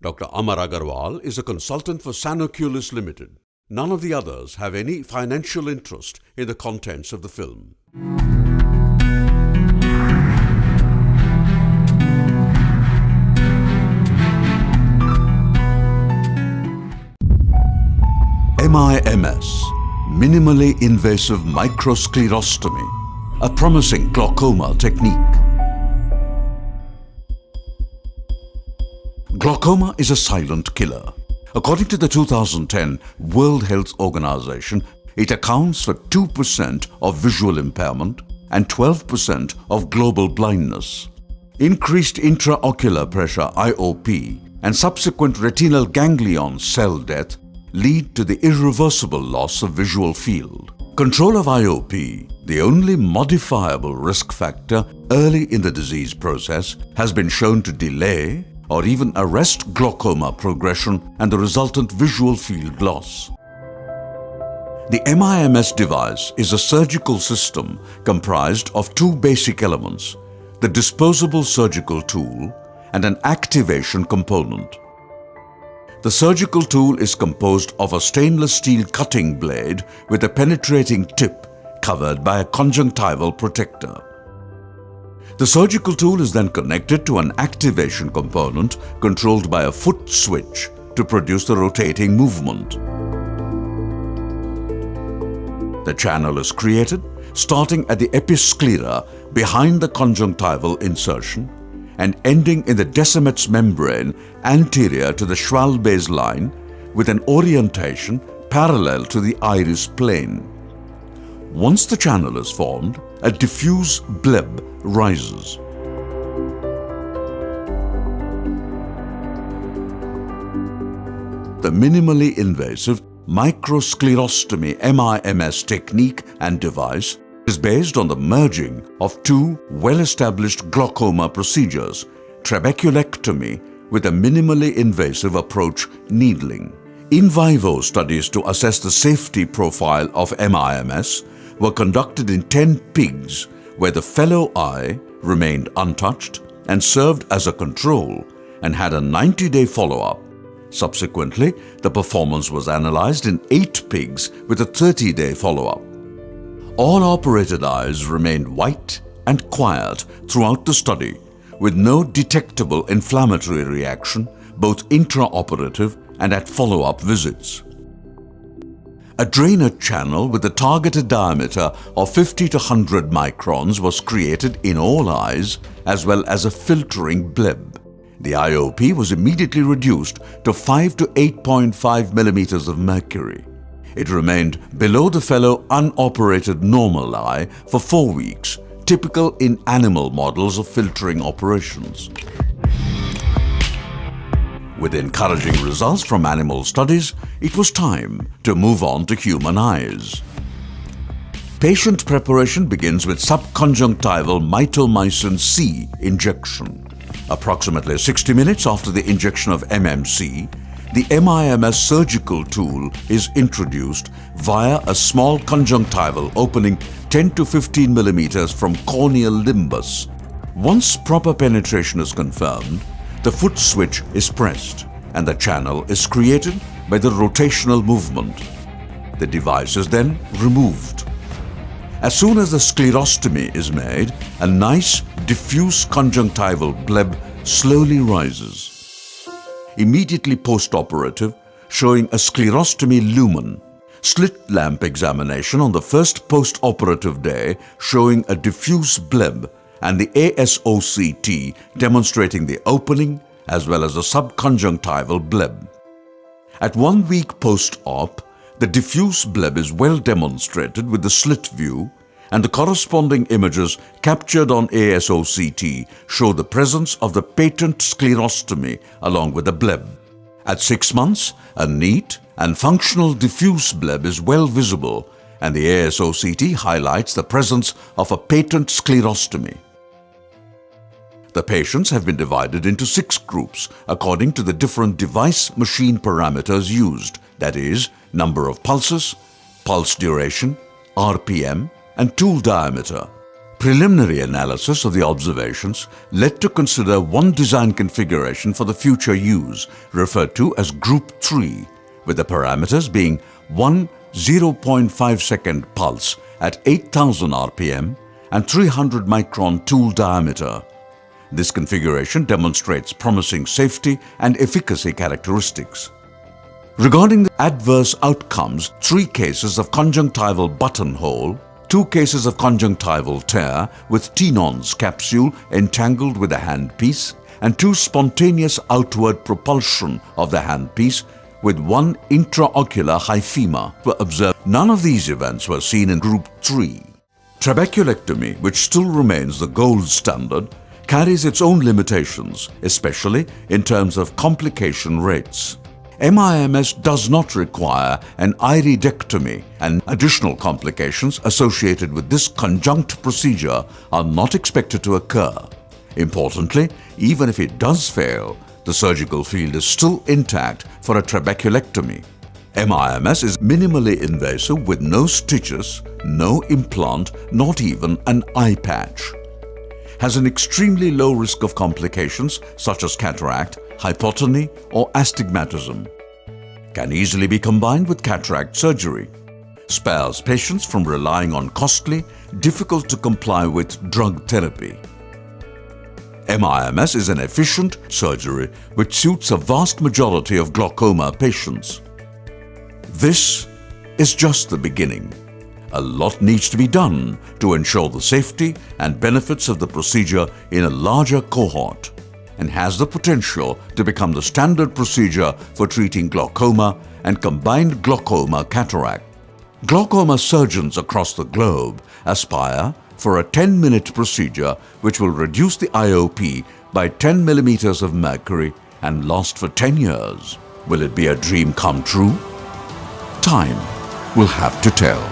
Dr. Amar Agarwal is a consultant for Sanoculis Limited. None of the others have any financial interest in the contents of the film. MIMS, Minimally Invasive Microsclerostomy, a promising glaucoma technique. Glaucoma is a silent killer. According to the 2010 World Health Organization, it accounts for 2% of visual impairment and 12% of global blindness. Increased intraocular pressure IOP and subsequent retinal ganglion cell death lead to the irreversible loss of visual field. Control of IOP, the only modifiable risk factor early in the disease process, has been shown to delay or even arrest glaucoma progression and the resultant visual field loss. The MIMS device is a surgical system comprised of two basic elements, the disposable surgical tool and an activation component. The surgical tool is composed of a stainless steel cutting blade with a penetrating tip covered by a conjunctival protector. The surgical tool is then connected to an activation component controlled by a foot switch to produce the rotating movement. The channel is created starting at the episclera behind the conjunctival insertion and ending in the Descemet's membrane anterior to the Schwalbe's line with an orientation parallel to the iris plane. Once the channel is formed, a diffuse bleb rises. The minimally invasive microsclerostomy MIMS technique and device is based on the merging of two well-established glaucoma procedures, trabeculectomy with a minimally invasive approach, needling. In vivo studies to assess the safety profile of MIMS were conducted in 10 pigs where the fellow eye remained untouched and served as a control and had a 90-day follow-up. Subsequently, the performance was analyzed in 8 pigs with a 30-day follow-up. All operated eyes remained white and quiet throughout the study with no detectable inflammatory reaction both intraoperative and at follow-up visits. A drainer channel with a targeted diameter of 50 to 100 microns was created in all eyes as well as a filtering bleb. The IOP was immediately reduced to 5 to 8.5 millimeters of mercury. It remained below the fellow unoperated normal eye for 4 weeks, typical in animal models of filtering operations. With encouraging results from animal studies, it was time to move on to human eyes. Patient preparation begins with subconjunctival mitomycin C injection. Approximately 60 minutes after the injection of MMC, the MIMS surgical tool is introduced via a small conjunctival opening 10 to 15 millimeters from corneal limbus. Once proper penetration is confirmed, the foot switch is pressed and the channel is created by the rotational movement. The device is then removed. As soon as the sclerostomy is made, a nice diffuse conjunctival bleb slowly rises. Immediately post-operative, showing a sclerostomy lumen. Slit lamp examination on the first post-operative day showing a diffuse bleb and the AIOC demonstrating the opening as well as the subconjunctival bleb. At 1 week post-op, the diffuse bleb is well demonstrated with the slit view and the corresponding images captured on AIOC show the presence of the patent sclerostomy along with the bleb. At 6 months, a neat and functional diffuse bleb is well visible and the AIOC highlights the presence of a patent sclerostomy. The patients have been divided into 6 groups according to the different device-machine parameters used, that is, number of pulses, pulse duration, RPM, and tool diameter. Preliminary analysis of the observations led to consider one design configuration for the future use, referred to as Group 3, with the parameters being one 0.5-second pulse at 8,000 RPM and 300 micron tool diameter. This configuration demonstrates promising safety and efficacy characteristics. Regarding the adverse outcomes, 3 cases of conjunctival buttonhole, 2 cases of conjunctival tear with Tenons capsule entangled with the handpiece, and 2 spontaneous outward propulsion of the handpiece with 1 intraocular hyphema were observed. None of these events were seen in Group 3. Trabeculectomy, which still remains the gold standard, carries its own limitations, especially in terms of complication rates. MIMS does not require an iridectomy, and additional complications associated with this conjunct procedure are not expected to occur. Importantly, even if it does fail, the surgical field is still intact for a trabeculectomy. MIMS is minimally invasive with no stitches, no implant, not even an eye patch. Has an extremely low risk of complications such as cataract, hypotony or astigmatism. Can easily be combined with cataract surgery. Spares patients from relying on costly, difficult to comply with drug therapy. MIMS is an efficient surgery which suits a vast majority of glaucoma patients. This is just the beginning. A lot needs to be done to ensure the safety and benefits of the procedure in a larger cohort, and has the potential to become the standard procedure for treating glaucoma and combined glaucoma cataract. Glaucoma surgeons across the globe aspire for a 10-minute procedure which will reduce the IOP by 10 millimeters of mercury and last for 10 years. Will it be a dream come true? Time will have to tell.